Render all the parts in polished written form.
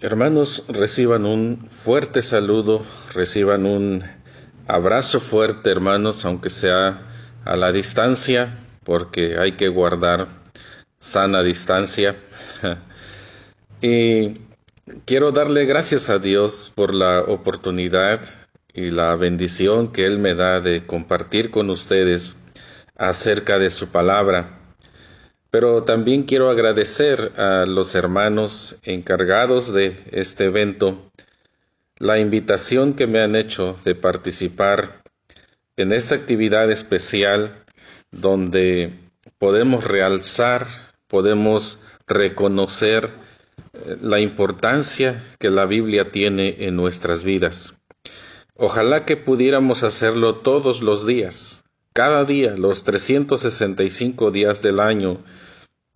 Hermanos, reciban un fuerte saludo, reciban un abrazo fuerte, hermanos, aunque sea a la distancia, porque hay que guardar sana distancia. Y quiero darle gracias a Dios por la oportunidad y la bendición que Él me da de compartir con ustedes acerca de su palabra. Pero también quiero agradecer a los hermanos encargados de este evento la invitación que me han hecho de participar en esta actividad especial donde podemos realzar, podemos reconocer la importancia que la Biblia tiene en nuestras vidas. Ojalá que pudiéramos hacerlo todos los días, cada día, los 365 días del año,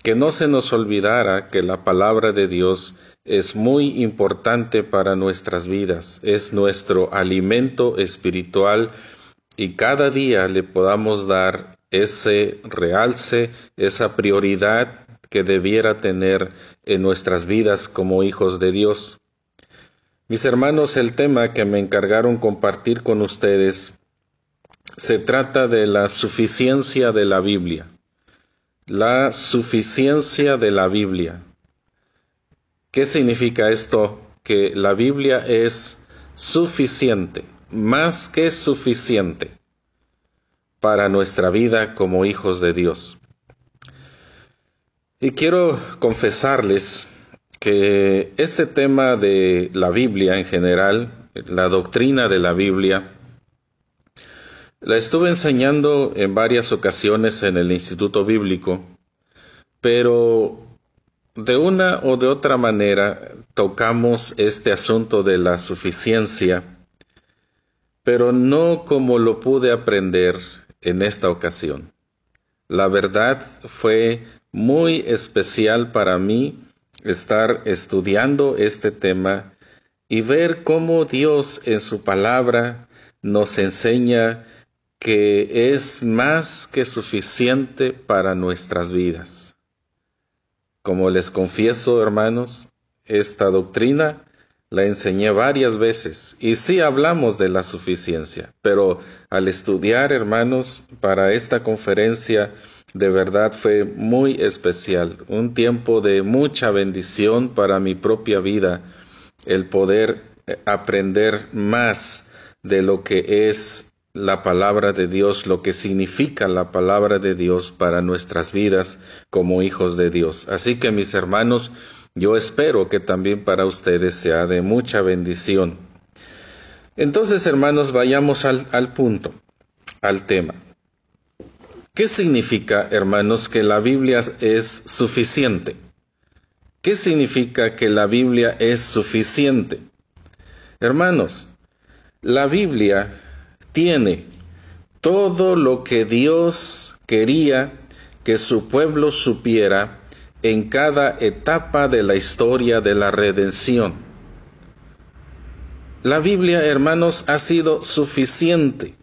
que no se nos olvidara que la palabra de Dios es muy importante para nuestras vidas, es nuestro alimento espiritual y cada día le podamos dar ese realce, esa prioridad que debiera tener en nuestras vidas como hijos de Dios. Mis hermanos, el tema que me encargaron compartir con ustedes se trata de la suficiencia de la Biblia. La suficiencia de la Biblia. ¿Qué significa esto? Que la Biblia es suficiente, más que suficiente, para nuestra vida como hijos de Dios. Y quiero confesarles que este tema de la Biblia en general, la doctrina de la Biblia, la estuve enseñando en varias ocasiones en el Instituto Bíblico, pero de una o de otra manera tocamos este asunto de la suficiencia, pero no como lo pude aprender en esta ocasión. La verdad fue muy especial para mí estar estudiando este tema y ver cómo Dios en su palabra nos enseña que es más que suficiente para nuestras vidas. Como les confieso, hermanos, esta doctrina la enseñé varias veces y sí hablamos de la suficiencia, pero al estudiar, hermanos, para esta conferencia, de verdad fue muy especial, un tiempo de mucha bendición para mi propia vida, el poder aprender más de lo que es la palabra de Dios, lo que significa la palabra de Dios para nuestras vidas como hijos de Dios. Así que mis hermanos, yo espero que también para ustedes sea de mucha bendición. Entonces, hermanos, vayamos al punto, al tema. ¿Qué significa, hermanos, que la Biblia es suficiente? ¿Qué significa que la Biblia es suficiente? Hermanos, la Biblia tiene todo lo que Dios quería que su pueblo supiera en cada etapa de la historia de la redención. La Biblia, hermanos, ha sido suficiente.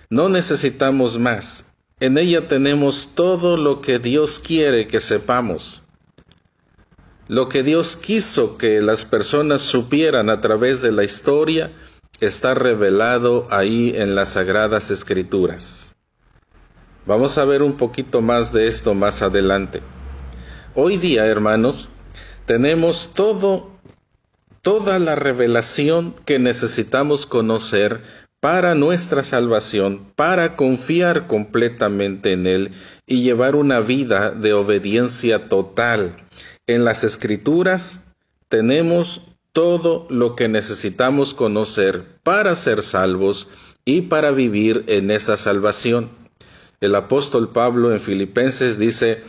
No necesitamos más. En ella tenemos todo lo que Dios quiere que sepamos. Lo que Dios quiso que las personas supieran a través de la historia está revelado ahí en las Sagradas Escrituras. Vamos a ver un poquito más de esto más adelante. Hoy día, hermanos, tenemos toda la revelación que necesitamos conocer para nuestra salvación, para confiar completamente en Él y llevar una vida de obediencia total. En las Escrituras tenemos todo lo que necesitamos conocer para ser salvos y para vivir en esa salvación. El apóstol Pablo en Filipenses dice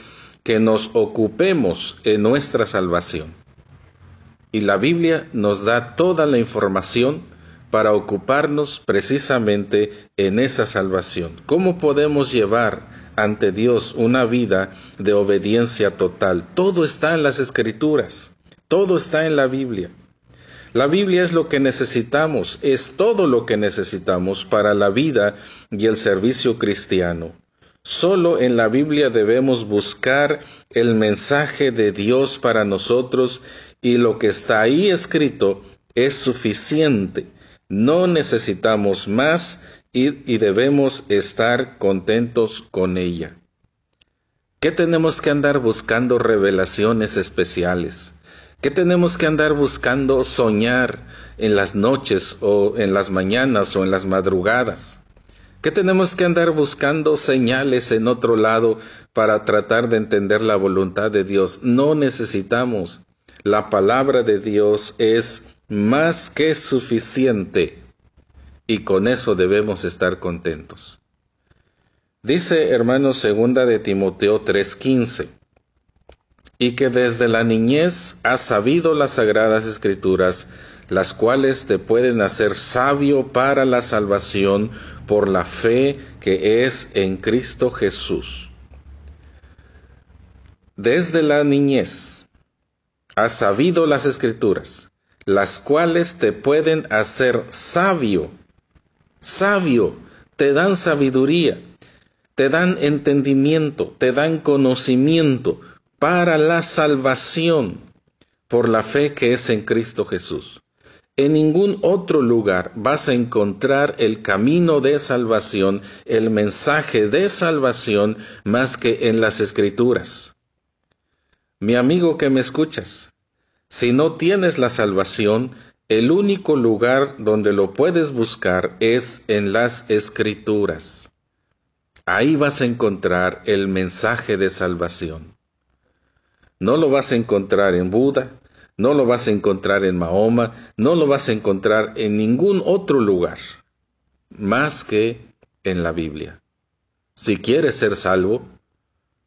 que nos ocupemos en nuestra salvación. Y la Biblia nos da toda la información para ocuparnos precisamente en esa salvación. ¿Cómo podemos llevar ante Dios una vida de obediencia total? Todo está en las Escrituras, todo está en la Biblia. La Biblia es lo que necesitamos, es todo lo que necesitamos para la vida y el servicio cristiano. Solo en la Biblia debemos buscar el mensaje de Dios para nosotros y lo que está ahí escrito es suficiente. No necesitamos más y debemos estar contentos con ella. ¿Qué tenemos que andar buscando revelaciones especiales? ¿Qué tenemos que andar buscando soñar en las noches o en las mañanas o en las madrugadas? ¿Qué tenemos que andar buscando señales en otro lado para tratar de entender la voluntad de Dios? No necesitamos. La palabra de Dios es más que suficiente y con eso debemos estar contentos. Dice, hermanos, segunda de Timoteo 3:15, y que desde la niñez has sabido las sagradas escrituras, las cuales te pueden hacer sabio para la salvación por la fe que es en Cristo Jesús. Desde la niñez has sabido las escrituras, las cuales te pueden hacer sabio, te dan sabiduría, te dan entendimiento, te dan conocimiento para la salvación por la fe que es en Cristo Jesús. En ningún otro lugar vas a encontrar el camino de salvación, el mensaje de salvación, más que en las Escrituras. Mi amigo que me escuchas, si no tienes la salvación, el único lugar donde lo puedes buscar es en las Escrituras. Ahí vas a encontrar el mensaje de salvación. No lo vas a encontrar en Buda, no lo vas a encontrar en Mahoma, no lo vas a encontrar en ningún otro lugar, más que en la Biblia. Si quieres ser salvo,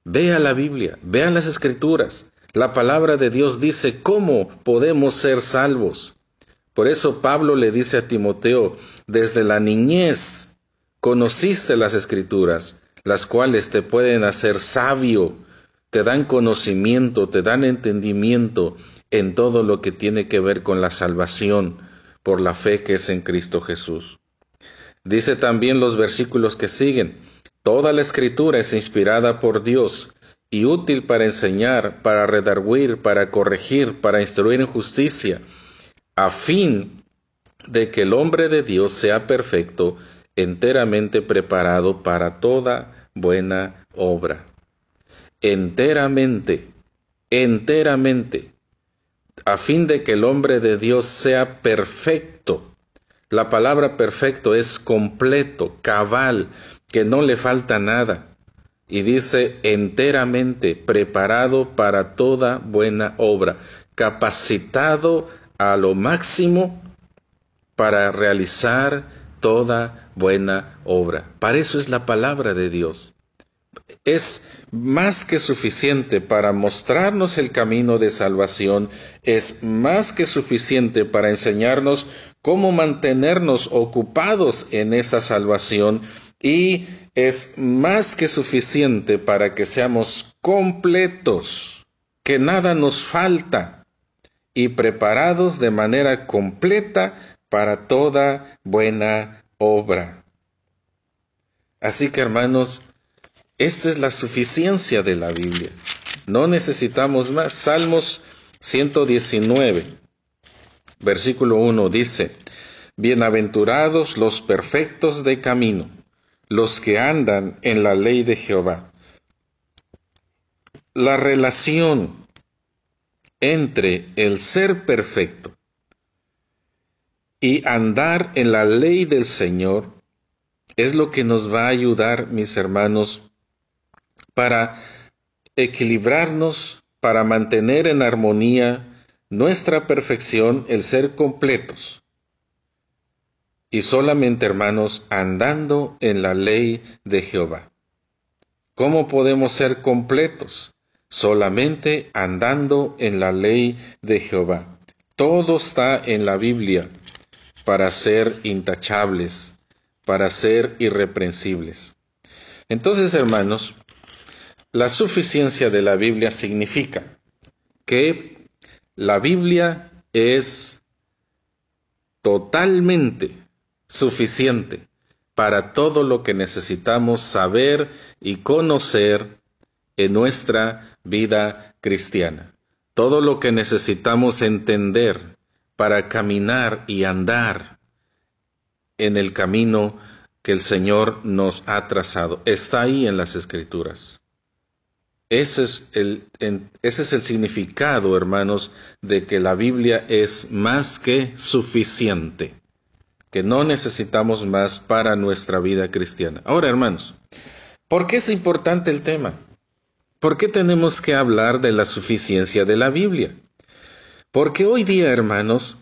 ve a la Biblia, ve a las Escrituras. La palabra de Dios dice cómo podemos ser salvos. Por eso Pablo le dice a Timoteo, desde la niñez conociste las Escrituras, las cuales te pueden hacer sabio, te dan conocimiento, te dan entendimiento en todo lo que tiene que ver con la salvación por la fe que es en Cristo Jesús. Dice también los versículos que siguen, toda la Escritura es inspirada por Dios y útil para enseñar, para redarguir, para corregir, para instruir en justicia, a fin de que el hombre de Dios sea perfecto, enteramente preparado para toda buena obra. Enteramente, a fin de que el hombre de Dios sea perfecto. La palabra perfecto es completo, cabal, que no le falta nada. Y dice enteramente preparado para toda buena obra, capacitado a lo máximo para realizar toda buena obra. Para eso es la palabra de Dios. Es más que suficiente para mostrarnos el camino de salvación, es más que suficiente para enseñarnos cómo mantenernos ocupados en esa salvación y es más que suficiente para que seamos completos, que nada nos falta y preparados de manera completa para toda buena obra. Así que, hermanos, esta es la suficiencia de la Biblia. No necesitamos más. Salmos 119, versículo 1 dice, bienaventurados los perfectos de camino, los que andan en la ley de Jehová. La relación entre el ser perfecto y andar en la ley del Señor es lo que nos va a ayudar, mis hermanos, para equilibrarnos, para mantener en armonía nuestra perfección, el ser completos. Y solamente, hermanos, andando en la ley de Jehová. ¿Cómo podemos ser completos? Solamente andando en la ley de Jehová. Todo está en la Biblia para ser intachables, para ser irreprensibles. Entonces, hermanos, la suficiencia de la Biblia significa que la Biblia es totalmente suficiente para todo lo que necesitamos saber y conocer en nuestra vida cristiana. todo lo que necesitamos entender para caminar y andar en el camino que el Señor nos ha trazado. Está ahí en las Escrituras. Ese es el significado, hermanos, de que la Biblia es más que suficiente, que no necesitamos más para nuestra vida cristiana. Ahora, hermanos, ¿por qué es importante el tema? ¿Por qué tenemos que hablar de la suficiencia de la Biblia? Porque hoy día, hermanos,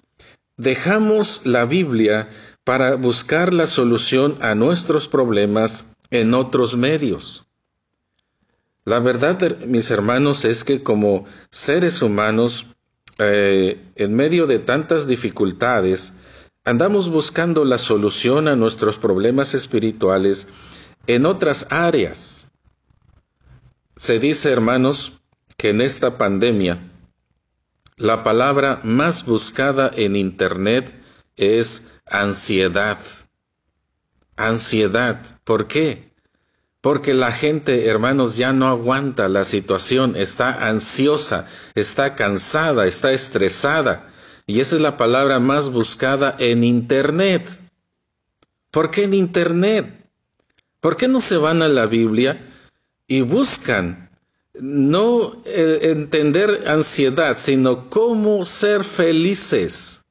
dejamos la Biblia para buscar la solución a nuestros problemas en otros medios. La verdad, mis hermanos, es que como seres humanos, en medio de tantas dificultades, andamos buscando la solución a nuestros problemas espirituales en otras áreas. Se dice, hermanos, que en esta pandemia, la palabra más buscada en Internet es ansiedad. Ansiedad. ¿Por qué? Porque la gente, hermanos, ya no aguanta la situación, está ansiosa, está cansada, está estresada. Y esa es la palabra más buscada en Internet. ¿Por qué en Internet? ¿Por qué no se van a la Biblia y buscan no entender ansiedad, sino cómo ser felices?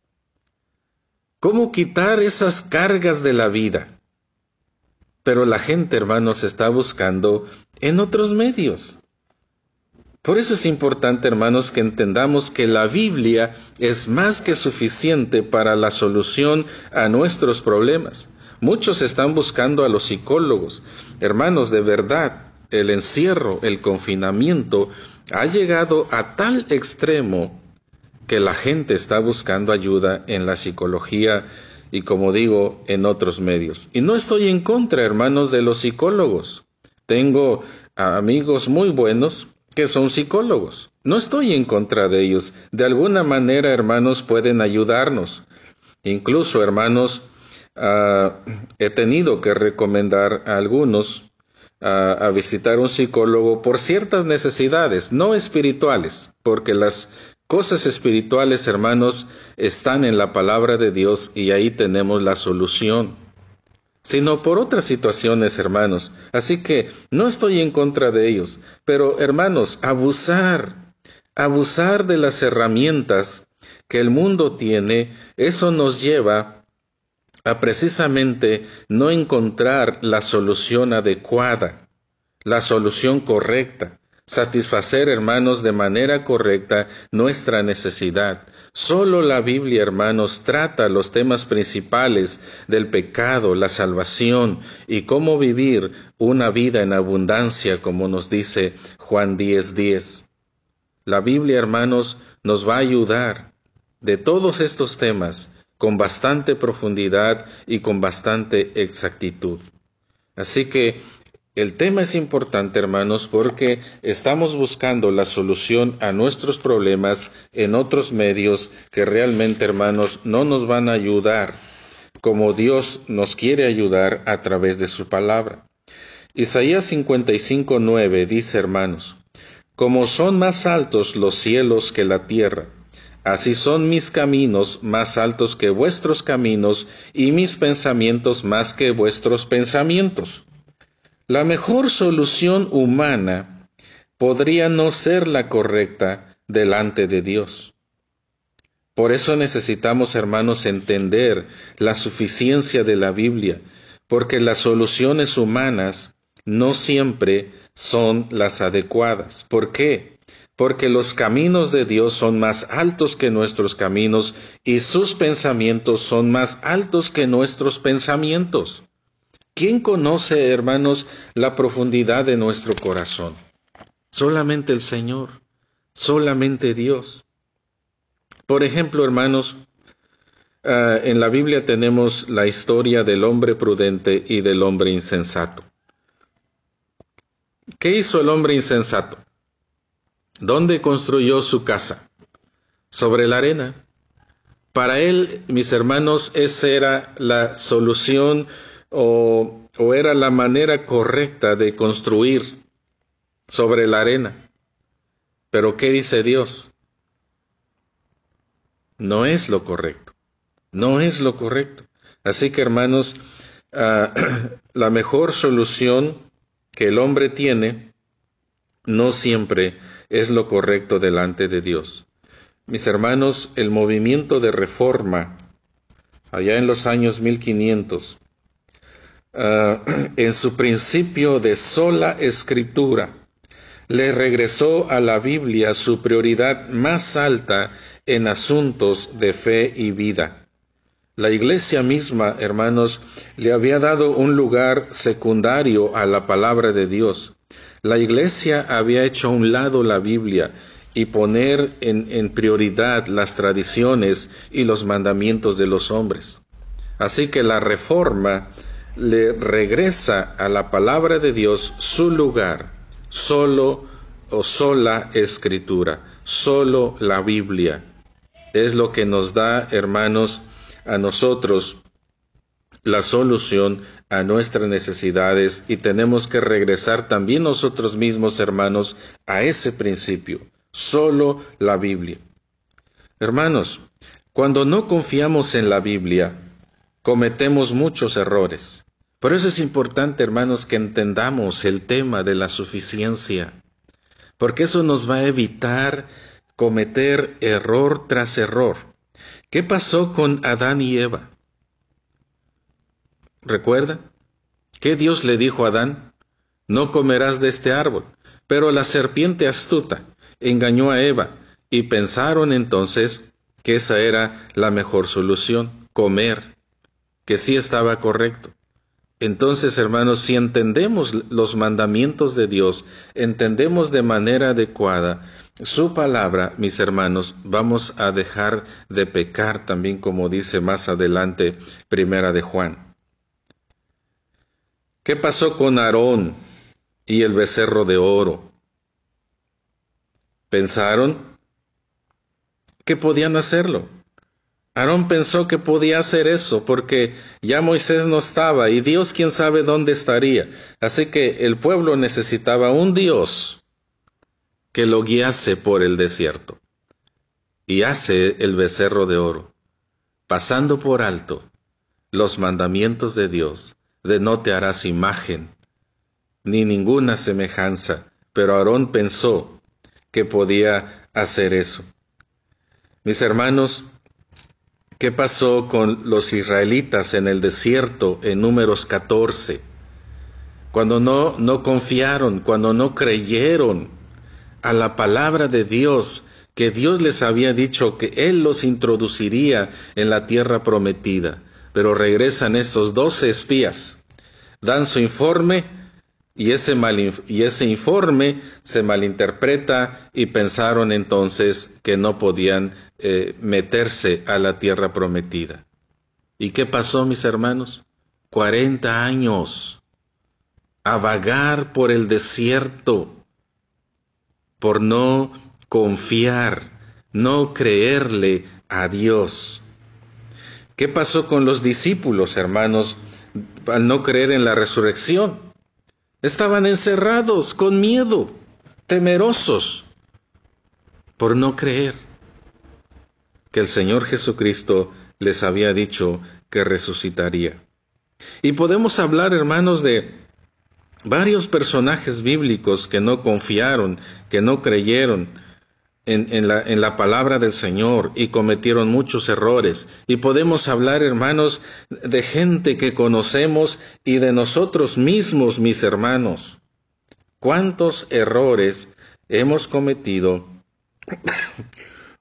¿Cómo quitar esas cargas de la vida? Pero la gente, hermanos, está buscando en otros medios. Por eso es importante, hermanos, que entendamos que la Biblia es más que suficiente para la solución a nuestros problemas. Muchos están buscando a los psicólogos. Hermanos, de verdad, el encierro, el confinamiento, ha llegado a tal extremo que la gente está buscando ayuda en la psicología y, como digo, en otros medios. Y no estoy en contra, hermanos, de los psicólogos. Tengo amigos muy buenos que son psicólogos. No estoy en contra de ellos. De alguna manera, hermanos, pueden ayudarnos. Incluso, hermanos, he tenido que recomendar a algunos a visitar un psicólogo por ciertas necesidades, no espirituales, porque las cosas espirituales, hermanos, están en la palabra de Dios y ahí tenemos la solución, sino por otras situaciones, hermanos. Así que no estoy en contra de ellos, pero, hermanos, abusar de las herramientas que el mundo tiene, eso nos lleva a precisamente no encontrar la solución adecuada, la solución correcta, satisfacer, hermanos, de manera correcta nuestra necesidad. Solo la Biblia, hermanos, trata los temas principales del pecado, la salvación y cómo vivir una vida en abundancia, como nos dice Juan 10:10. La Biblia, hermanos, nos va a ayudar de todos estos temas con bastante profundidad y con bastante exactitud. Así que el tema es importante, hermanos, porque estamos buscando la solución a nuestros problemas en otros medios que realmente, hermanos, no nos van a ayudar como Dios nos quiere ayudar a través de su palabra. Isaías 55:9 dice, hermanos, como son más altos los cielos que la tierra, así son mis caminos más altos que vuestros caminos y mis pensamientos más que vuestros pensamientos. La mejor solución humana podría no ser la correcta delante de Dios. Por eso necesitamos, hermanos, entender la suficiencia de la Biblia, porque las soluciones humanas no siempre son las adecuadas. ¿Por qué? Porque los caminos de Dios son más altos que nuestros caminos y sus pensamientos son más altos que nuestros pensamientos. ¿Quién conoce, hermanos, la profundidad de nuestro corazón? Solamente el Señor, solamente Dios. Por ejemplo, hermanos, en la Biblia tenemos la historia del hombre prudente y del hombre insensato. ¿Qué hizo el hombre insensato? ¿Dónde construyó su casa? Sobre la arena. Para él, mis hermanos, esa era la solución o era la manera correcta de construir sobre la arena. Pero ¿qué dice Dios? no es lo correcto. No es lo correcto. Así que, hermanos, la mejor solución que el hombre tiene no siempre es lo correcto delante de Dios. Mis hermanos, el movimiento de reforma, allá en los años 1500, en su principio de sola escritura, le regresó a la Biblia su prioridad más alta en asuntos de fe y vida. La iglesia misma, hermanos, le había dado un lugar secundario a la palabra de Dios. La iglesia había hecho a un lado la Biblia y poner en prioridad las tradiciones y los mandamientos de los hombres. Así que la reforma le regresa a la palabra de Dios su lugar, solo o sola escritura, solo la Biblia. Es lo que nos da, hermanos, a nosotros la solución a nuestras necesidades, y tenemos que regresar también nosotros mismos, hermanos, a ese principio, solo la Biblia. Hermanos, cuando no confiamos en la Biblia, cometemos muchos errores. Por eso es importante, hermanos, que entendamos el tema de la suficiencia, porque eso nos va a evitar cometer error tras error. ¿Qué pasó con Adán y Eva? ¿Recuerda? ¿Qué Dios le dijo a Adán? No comerás de este árbol. Pero la serpiente astuta engañó a Eva, y pensaron entonces que esa era la mejor solución, comer, que sí estaba correcto. Entonces, hermanos, si entendemos los mandamientos de Dios, entendemos de manera adecuada su palabra, mis hermanos, vamos a dejar de pecar también, como dice más adelante Primera de Juan. ¿Qué pasó con Aarón y el becerro de oro? Pensaron que podían hacerlo. Aarón pensó que podía hacer eso porque ya Moisés no estaba y Dios quién sabe dónde estaría. Así que el pueblo necesitaba un Dios que lo guiase por el desierto. Y hace el becerro de oro, pasando por alto los mandamientos de Dios, de no te harás imagen, ni ninguna semejanza. Pero Aarón pensó que podía hacer eso. Mis hermanos, ¿qué pasó con los israelitas en el desierto en Números 14? Cuando no confiaron, cuando no creyeron a la palabra de Dios, que Dios les había dicho que Él los introduciría en la tierra prometida. Pero regresan estos 12 espías, dan su informe, y ese informe se malinterpreta, y pensaron entonces que no podían meterse a la tierra prometida. ¿Y qué pasó, mis hermanos? 40 años a vagar por el desierto, por no confiar, no creerle a Dios. ¿Qué pasó con los discípulos, hermanos, al no creer en la resurrección? Estaban encerrados con miedo, temerosos, por no creer que el Señor Jesucristo les había dicho que resucitaría. Y podemos hablar, hermanos, de varios personajes bíblicos que no confiaron, que no creyeron en la palabra del Señor y cometieron muchos errores. Y podemos hablar, hermanos, de gente que conocemos y de nosotros mismos, mis hermanos. ¿Cuántos errores hemos cometido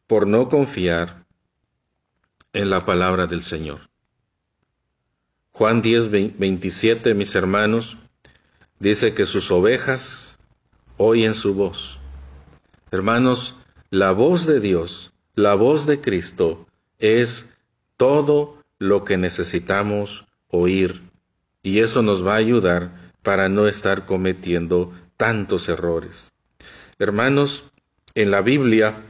por no confiar en la palabra del Señor? Juan 10:27, mis hermanos, dice que sus ovejas oyen su voz. Hermanos, la voz de Dios, la voz de Cristo, es todo lo que necesitamos oír, y eso nos va a ayudar para no estar cometiendo tantos errores. Hermanos, en la Biblia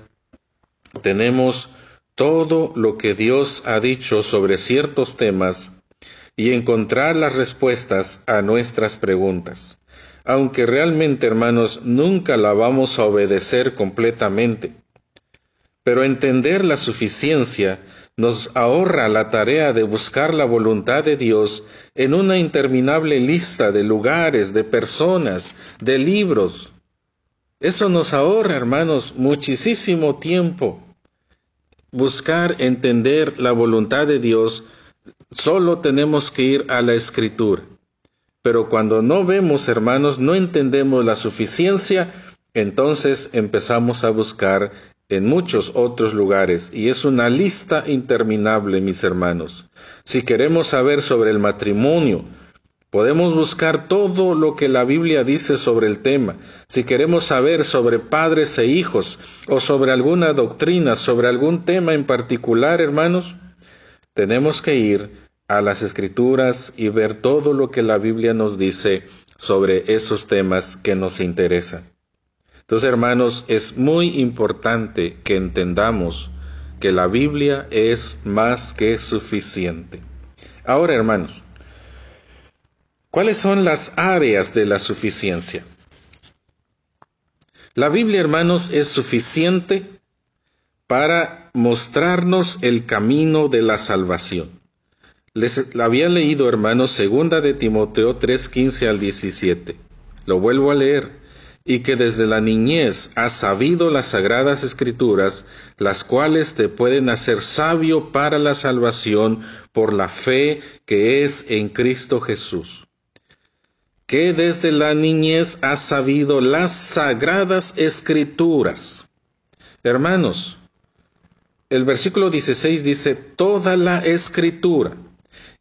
tenemos todo lo que Dios ha dicho sobre ciertos temas y encontrar las respuestas a nuestras preguntas. Aunque realmente, hermanos, nunca la vamos a obedecer completamente. Pero entender la suficiencia nos ahorra la tarea de buscar la voluntad de Dios en una interminable lista de lugares, de personas, de libros. Eso nos ahorra, hermanos, muchísimo tiempo. Buscar entender la voluntad de Dios, solo tenemos que ir a la Escritura. Pero cuando no vemos, hermanos, no entendemos la suficiencia, entonces empezamos a buscar en muchos otros lugares, y es una lista interminable, mis hermanos. Si queremos saber sobre el matrimonio, podemos buscar todo lo que la Biblia dice sobre el tema. Si queremos saber sobre padres e hijos, o sobre alguna doctrina, sobre algún tema en particular, hermanos, tenemos que ir a las Escrituras y ver todo lo que la Biblia nos dice sobre esos temas que nos interesan. Entonces, hermanos, es muy importante que entendamos que la Biblia es más que suficiente. Ahora, hermanos, ¿cuáles son las áreas de la suficiencia? La Biblia, hermanos, es suficiente para mostrarnos el camino de la salvación. Les había leído, hermanos, 2 de Timoteo 3:15 al 17. Lo vuelvo a leer. Y que desde la niñez has sabido las sagradas Escrituras, las cuales te pueden hacer sabio para la salvación por la fe que es en Cristo Jesús. Que desde la niñez has sabido las sagradas Escrituras. Hermanos, el versículo 16 dice toda la Escritura.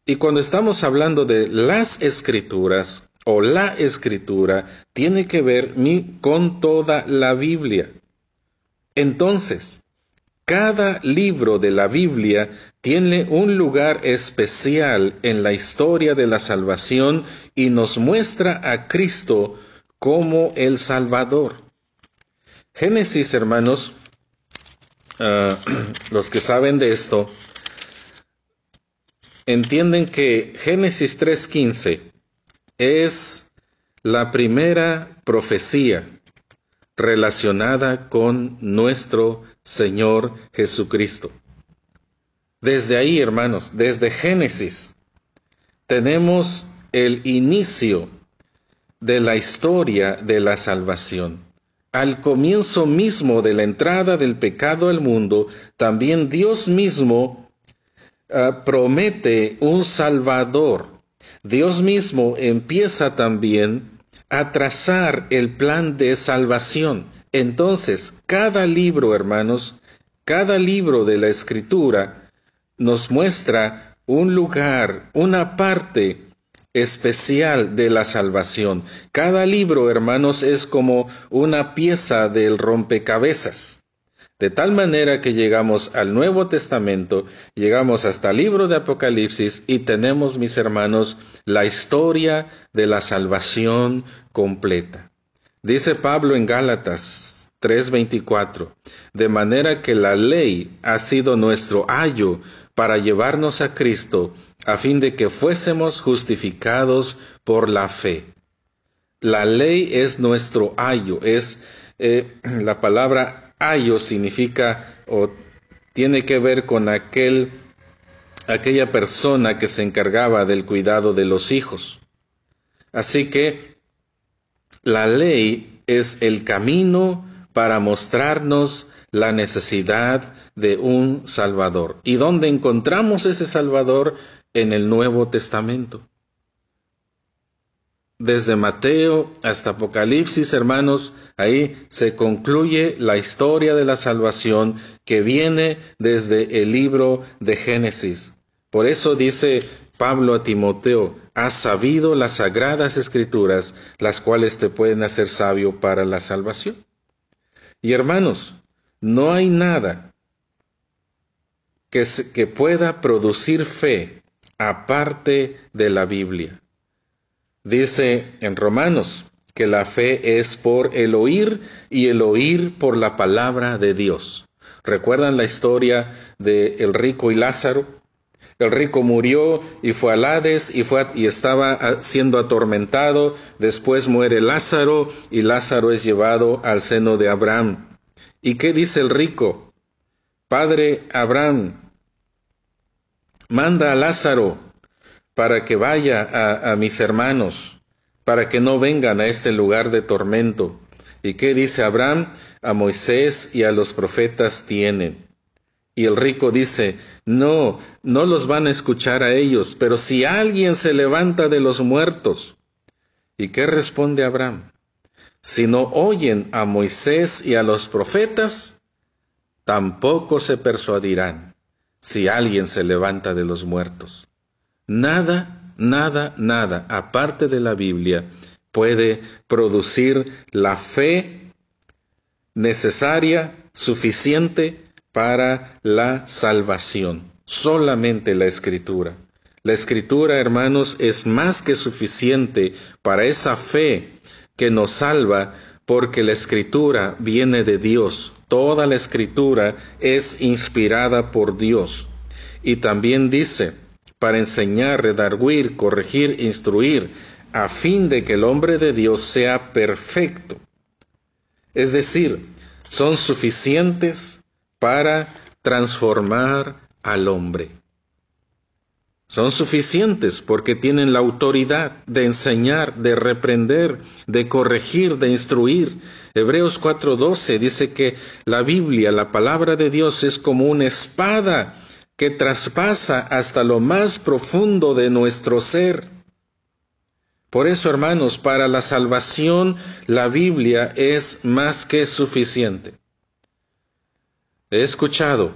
Y cuando estamos hablando de las Escrituras, o la Escritura, tiene que ver con toda la Biblia. Entonces, cada libro de la Biblia tiene un lugar especial en la historia de la salvación y nos muestra a Cristo como el Salvador. Génesis, hermanos, los que saben de esto, entienden que Génesis 3:15 es la primera profecía relacionada con nuestro Señor Jesucristo. Desde ahí, hermanos, desde Génesis, tenemos el inicio de la historia de la salvación. Al comienzo mismo de la entrada del pecado al mundo, también Dios mismo promete un Salvador. Dios mismo empieza también a trazar el plan de salvación. Entonces, cada libro, hermanos, cada libro de la Escritura nos muestra un lugar, una parte especial de la salvación. Cada libro, hermanos, es como una pieza del rompecabezas. De tal manera que llegamos al Nuevo Testamento, llegamos hasta el libro de Apocalipsis y tenemos, mis hermanos, la historia de la salvación completa. Dice Pablo en Gálatas 3:24, de manera que la ley ha sido nuestro ayo para llevarnos a Cristo, a fin de que fuésemos justificados por la fe. La ley es nuestro ayo, es la palabra ayo significa o tiene que ver con aquella persona que se encargaba del cuidado de los hijos. Así que la ley es el camino para mostrarnos la necesidad de un Salvador. ¿Y dónde encontramos ese Salvador? En el Nuevo Testamento. Desde Mateo hasta Apocalipsis, hermanos, ahí se concluye la historia de la salvación que viene desde el libro de Génesis. Por eso dice Pablo a Timoteo, has sabido las sagradas Escrituras, las cuales te pueden hacer sabio para la salvación. Y hermanos, no hay nada que pueda producir fe aparte de la Biblia. Dice en Romanos que la fe es por el oír y el oír por la palabra de Dios. ¿Recuerdan la historia de el rico y Lázaro? El rico murió y fue al Hades y estaba siendo atormentado. Después muere Lázaro y Lázaro es llevado al seno de Abraham. ¿Y qué dice el rico? Padre Abraham, manda a Lázaro para que vaya a mis hermanos, para que no vengan a este lugar de tormento. ¿Y qué dice Abraham? A Moisés y a los profetas tienen. Y el rico dice, no los van a escuchar a ellos, pero si alguien se levanta de los muertos. ¿Y qué responde Abraham? Si no oyen a Moisés y a los profetas, tampoco se persuadirán si alguien se levanta de los muertos. Nada, aparte de la Biblia, puede producir la fe necesaria, suficiente para la salvación. Solamente la Escritura. La Escritura, hermanos, es más que suficiente para esa fe que nos salva, porque la Escritura viene de Dios. Toda la Escritura es inspirada por Dios. Y también dice, para enseñar, redarguir, corregir, instruir, a fin de que el hombre de Dios sea perfecto. Es decir, son suficientes para transformar al hombre. Son suficientes porque tienen la autoridad de enseñar, de reprender, de corregir, de instruir. Hebreos 4:12 dice que la Biblia, la palabra de Dios, es como una espada que traspasa hasta lo más profundo de nuestro ser. Por eso, hermanos, para la salvación la Biblia es más que suficiente. He escuchado,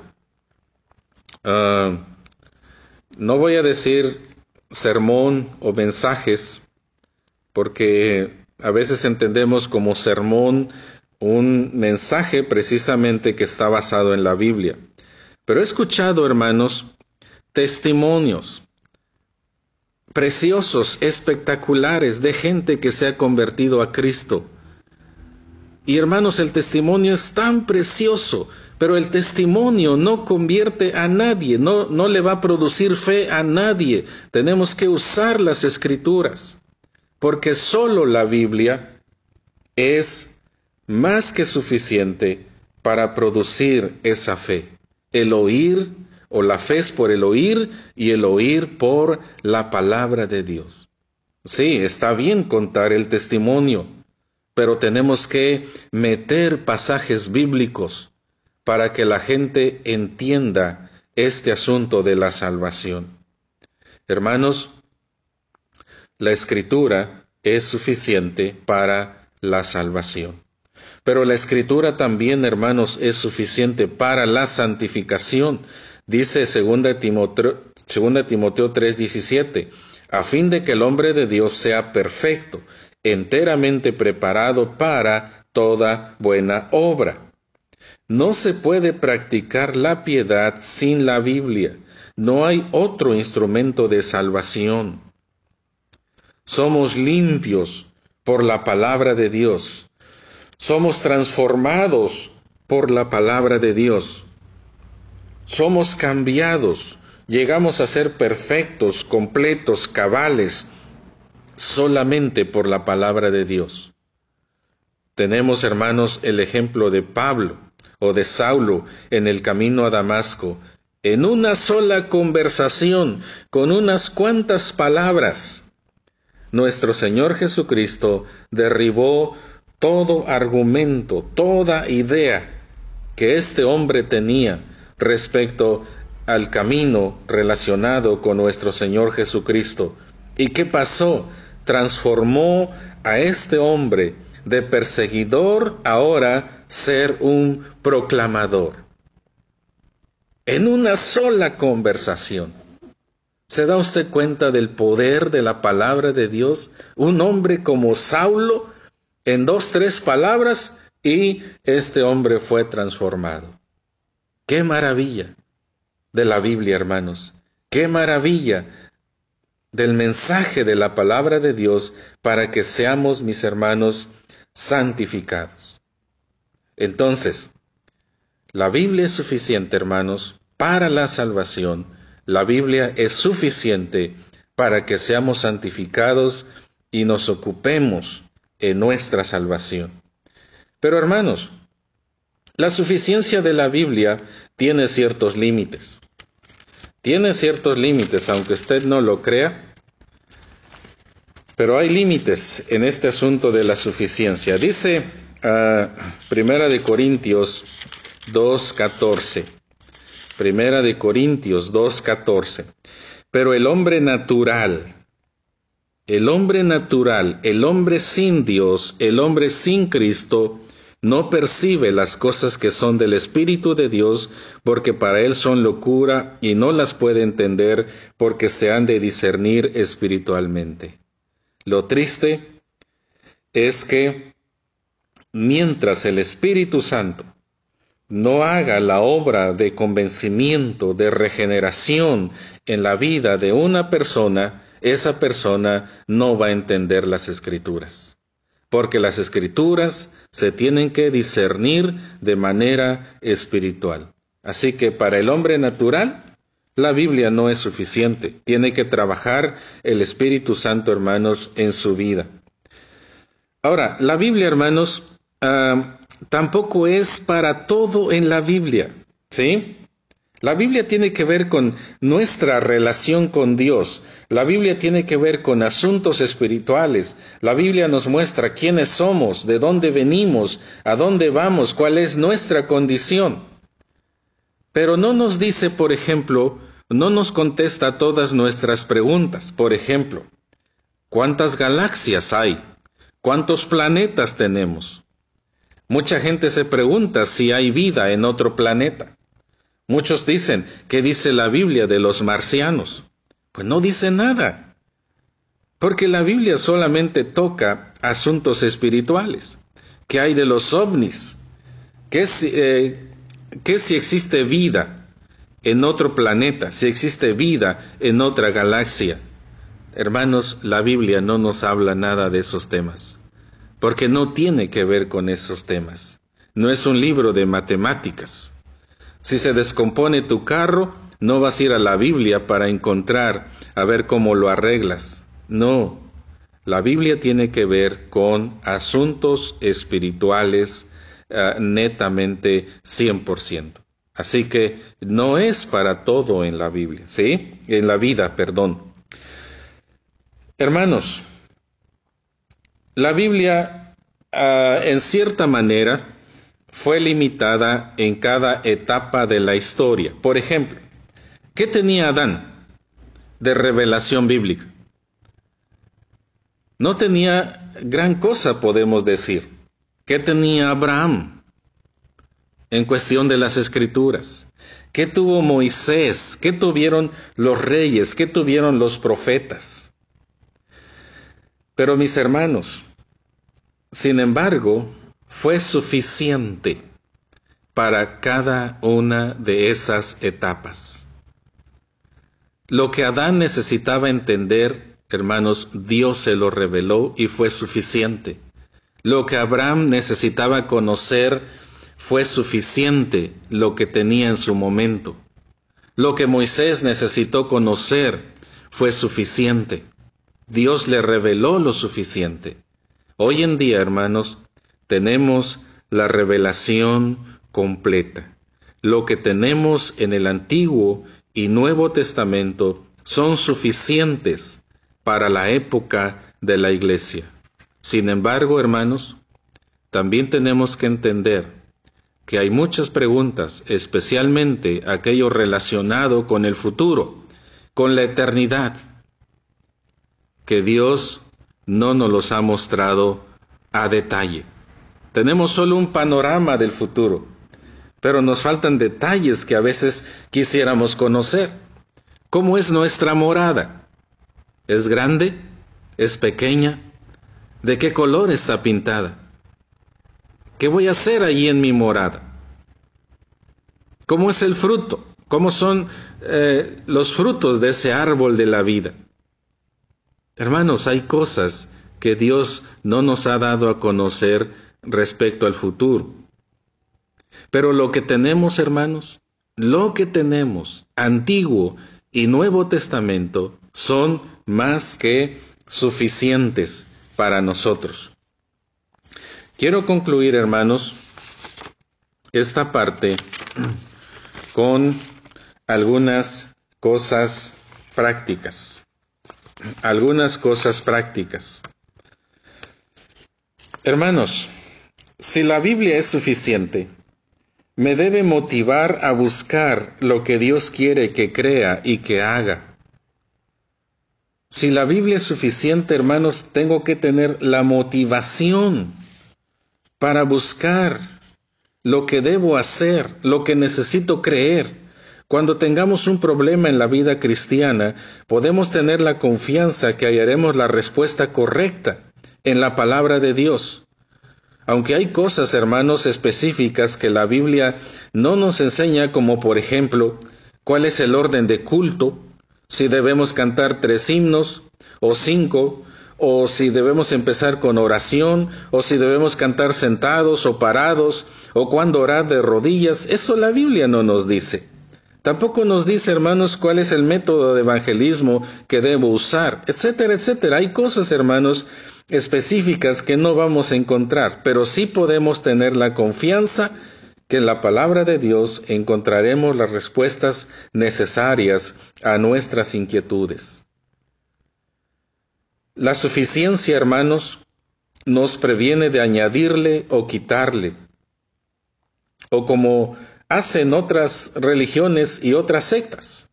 no voy a decir sermón o mensajes, porque a veces entendemos como sermón un mensaje precisamente que está basado en la Biblia. Pero he escuchado, hermanos, testimonios preciosos, espectaculares, de gente que se ha convertido a Cristo. Y hermanos, el testimonio es tan precioso, pero el testimonio no convierte a nadie, no le va a producir fe a nadie. Tenemos que usar las Escrituras, porque solo la Biblia es más que suficiente para producir esa fe. El oír, o la fe es por el oír, y el oír por la palabra de Dios. Sí, está bien contar el testimonio, pero tenemos que meter pasajes bíblicos para que la gente entienda este asunto de la salvación. Hermanos, la Escritura es suficiente para la salvación. Pero la Escritura también, hermanos, es suficiente para la santificación. Dice 2 Timoteo 3:17, a fin de que el hombre de Dios sea perfecto, enteramente preparado para toda buena obra. No se puede practicar la piedad sin la Biblia. No hay otro instrumento de salvación. Somos limpios por la palabra de Dios. Somos transformados por la palabra de Dios. Somos cambiados. Llegamos a ser perfectos, completos, cabales, solamente por la palabra de Dios. Tenemos, hermanos, el ejemplo de Pablo o de Saulo en el camino a Damasco. En una sola conversación, con unas cuantas palabras, nuestro Señor Jesucristo derribó todo argumento, toda idea que este hombre tenía respecto al camino relacionado con nuestro Señor Jesucristo. ¿Y qué pasó? Transformó a este hombre de perseguidor ahora ser un proclamador. En una sola conversación. ¿Se da usted cuenta del poder de la palabra de Dios? Un hombre como Saulo, en 2, 3 palabras, y este hombre fue transformado. ¡Qué maravilla de la Biblia, hermanos! ¡Qué maravilla del mensaje de la palabra de Dios para que seamos, mis hermanos, santificados! Entonces, la Biblia es suficiente, hermanos, para la salvación. La Biblia es suficiente para que seamos santificados y nos ocupemos en nuestra salvación. Pero, hermanos, La suficiencia de la Biblia tiene ciertos límites. Tiene ciertos límites, aunque usted no lo crea, pero hay límites en este asunto de la suficiencia. Dice Primera de Corintios 2:14. Primera de Corintios 2:14. Pero el hombre natural, el hombre sin Dios, el hombre sin Cristo, no percibe las cosas que son del Espíritu de Dios, porque para él son locura y no las puede entender porque se han de discernir espiritualmente. Lo triste es que mientras el Espíritu Santo no haga la obra de convencimiento, de regeneración en la vida de una persona, esa persona no va a entender las Escrituras. Porque las Escrituras se tienen que discernir de manera espiritual. Así que para el hombre natural, la Biblia no es suficiente. Tiene que trabajar el Espíritu Santo, hermanos, en su vida. Ahora, la Biblia, hermanos, tampoco es para todo en la Biblia, ¿sí? La Biblia tiene que ver con nuestra relación con Dios. La Biblia tiene que ver con asuntos espirituales. La Biblia nos muestra quiénes somos, de dónde venimos, a dónde vamos, cuál es nuestra condición. Pero no nos dice, por ejemplo, no nos contesta todas nuestras preguntas. Por ejemplo, ¿cuántas galaxias hay? ¿Cuántos planetas tenemos? Mucha gente se pregunta si hay vida en otro planeta. Muchos dicen, ¿qué dice la Biblia de los marcianos? Pues no dice nada, porque la Biblia solamente toca asuntos espirituales. ¿Qué hay de los ovnis? ¿Qué si existe vida en otro planeta? Si existe vida en otra galaxia. Hermanos, la Biblia no nos habla nada de esos temas, porque no tiene que ver con esos temas. No es un libro de matemáticas. Si se descompone tu carro, no vas a ir a la Biblia para encontrar, a ver cómo lo arreglas. No, la Biblia tiene que ver con asuntos espirituales netamente 100%. Así que no es para todo en la Biblia, ¿sí? En la vida, perdón. Hermanos, la Biblia, en cierta manera, fue limitada en cada etapa de la historia. Por ejemplo, ¿qué tenía Adán de revelación bíblica? No tenía gran cosa, podemos decir. ¿Qué tenía Abraham en cuestión de las Escrituras? ¿Qué tuvo Moisés? ¿Qué tuvieron los reyes? ¿Qué tuvieron los profetas? Pero mis hermanos, sin embargo, fue suficiente para cada una de esas etapas. Lo que Adán necesitaba entender, hermanos, Dios se lo reveló y fue suficiente. Lo que Abraham necesitaba conocer fue suficiente, lo que tenía en su momento. Lo que Moisés necesitó conocer fue suficiente. Dios le reveló lo suficiente. Hoy en día, hermanos, tenemos la revelación completa. Lo que tenemos en el Antiguo y Nuevo Testamento son suficientes para la época de la Iglesia. Sin embargo, hermanos, también tenemos que entender que hay muchas preguntas, especialmente aquello relacionado con el futuro, con la eternidad, que Dios no nos los ha mostrado a detalle. Tenemos solo un panorama del futuro, pero nos faltan detalles que a veces quisiéramos conocer. ¿Cómo es nuestra morada? ¿Es grande? ¿Es pequeña? ¿De qué color está pintada? ¿Qué voy a hacer allí en mi morada? ¿Cómo es el fruto? ¿Cómo son los frutos de ese árbol de la vida? Hermanos, hay cosas que Dios no nos ha dado a conocer respecto al futuro. Pero lo que tenemos, hermanos, lo que tenemos, Antiguo y Nuevo Testamento, son más que suficientes para nosotros. Quiero concluir, hermanos, esta parte con algunas cosas prácticas. Algunas cosas prácticas. Hermanos, si la Biblia es suficiente, me debe motivar a buscar lo que Dios quiere que crea y que haga. Si la Biblia es suficiente, hermanos, tengo que tener la motivación para buscar lo que debo hacer, lo que necesito creer. Cuando tengamos un problema en la vida cristiana, podemos tener la confianza que hallaremos la respuesta correcta en la palabra de Dios. Aunque hay cosas, hermanos, específicas que la Biblia no nos enseña, como por ejemplo, cuál es el orden de culto, si debemos cantar 3 himnos o 5, o si debemos empezar con oración, o si debemos cantar sentados o parados, o cuándo orar de rodillas, eso la Biblia no nos dice. Tampoco nos dice, hermanos, cuál es el método de evangelismo que debo usar, etcétera, etcétera. Hay cosas, hermanos, específicas que no vamos a encontrar, pero sí podemos tener la confianza que en la palabra de Dios encontraremos las respuestas necesarias a nuestras inquietudes. La suficiencia, hermanos, nos previene de añadirle o quitarle, o como hacen otras religiones y otras sectas.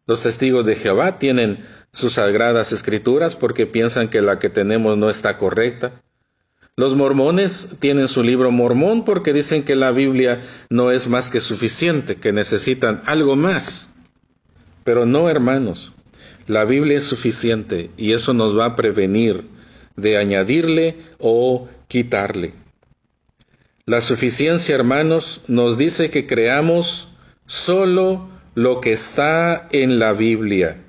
Los testigos de Jehová tienen sus sagradas escrituras porque piensan que la que tenemos no está correcta. Los mormones tienen su libro mormón porque dicen que la Biblia no es más que suficiente, que necesitan algo más. Pero no, hermanos, la Biblia es suficiente y eso nos va a prevenir de añadirle o quitarle. La suficiencia, hermanos, nos dice que creamos solo lo que está en la Biblia.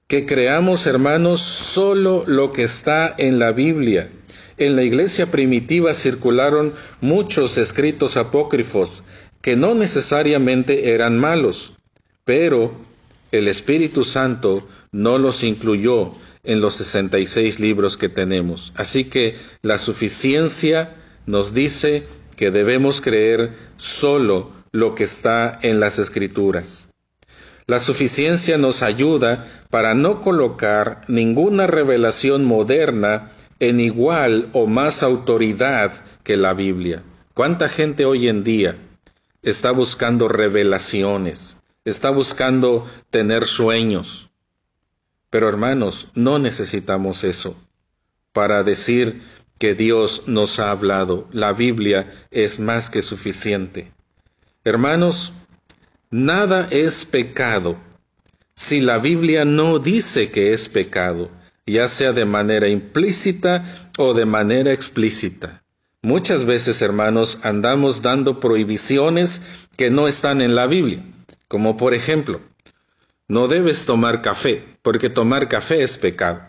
Que creamos, hermanos, solo lo que está en la Biblia. En la iglesia primitiva circularon muchos escritos apócrifos que no necesariamente eran malos, pero el Espíritu Santo no los incluyó en los 66 libros que tenemos. Así que la suficiencia nos dice que debemos creer solo lo que está en las Escrituras. La suficiencia nos ayuda para no colocar ninguna revelación moderna en igual o más autoridad que la Biblia. ¿Cuánta gente hoy en día está buscando revelaciones? Está buscando tener sueños. Pero hermanos, no necesitamos eso para decir que Dios nos ha hablado. La Biblia es más que suficiente. Hermanos, nada es pecado si la Biblia no dice que es pecado, ya sea de manera implícita o de manera explícita. Muchas veces, hermanos, andamos dando prohibiciones que no están en la Biblia, como por ejemplo, no debes tomar café, porque tomar café es pecado.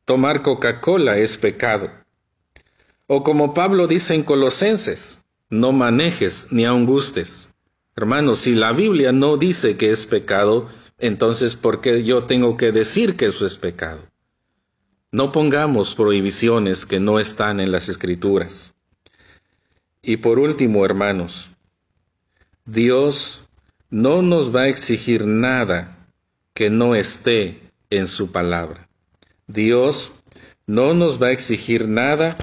Tomar Coca-Cola es pecado. O como Pablo dice en Colosenses, no manejes ni aun gustes. Hermanos, si la Biblia no dice que es pecado, entonces ¿por qué yo tengo que decir que eso es pecado? No pongamos prohibiciones que no están en las Escrituras. Y por último, hermanos, Dios no nos va a exigir nada que no esté en su palabra. Dios no nos va a exigir nada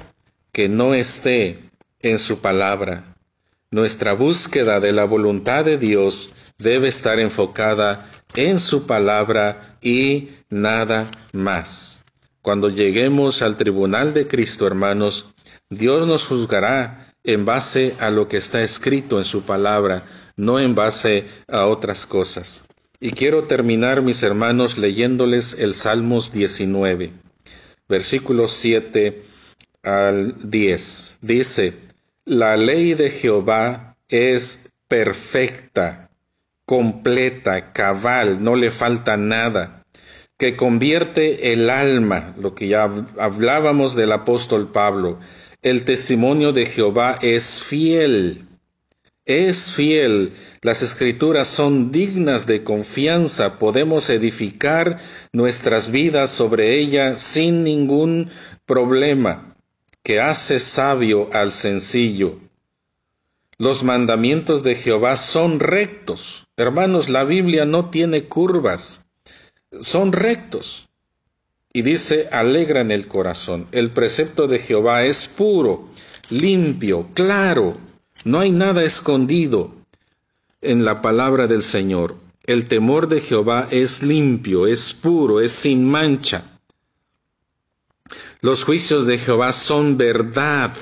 que no esté en su palabra. Nuestra búsqueda de la voluntad de Dios debe estar enfocada en su palabra y nada más. Cuando lleguemos al tribunal de Cristo, hermanos, Dios nos juzgará en base a lo que está escrito en su palabra, no en base a otras cosas. Y quiero terminar, mis hermanos, leyéndoles el Salmos 19, versículos 7 al 10. Dice: la ley de Jehová es perfecta, completa, cabal, no le falta nada, que convierte el alma, lo que ya hablábamos del apóstol Pablo. El testimonio de Jehová es fiel. Es fiel. Las Escrituras son dignas de confianza. Podemos edificar nuestras vidas sobre ella sin ningún problema, que hace sabio al sencillo. Los mandamientos de Jehová son rectos. Hermanos, la Biblia no tiene curvas, son rectos. Y dice, alegran el corazón. El precepto de Jehová es puro, limpio, claro. No hay nada escondido en la palabra del Señor. El temor de Jehová es limpio, es puro, es sin mancha. Los juicios de Jehová son verdad,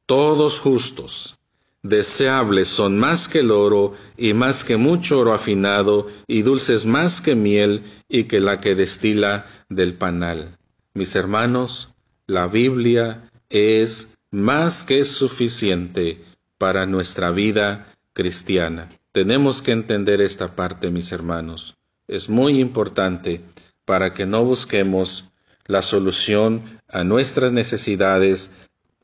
todos justos. Deseables son más que el oro, y más que mucho oro afinado, y dulces más que miel, y que la que destila del panal. Mis hermanos, la Biblia es más que suficiente para nuestra vida cristiana. Tenemos que entender esta parte, mis hermanos. Es muy importante para que no busquemos la solución a nuestras necesidades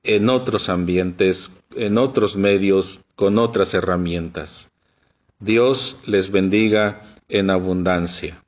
en otros ambientes, en otros medios, con otras herramientas. Dios les bendiga en abundancia.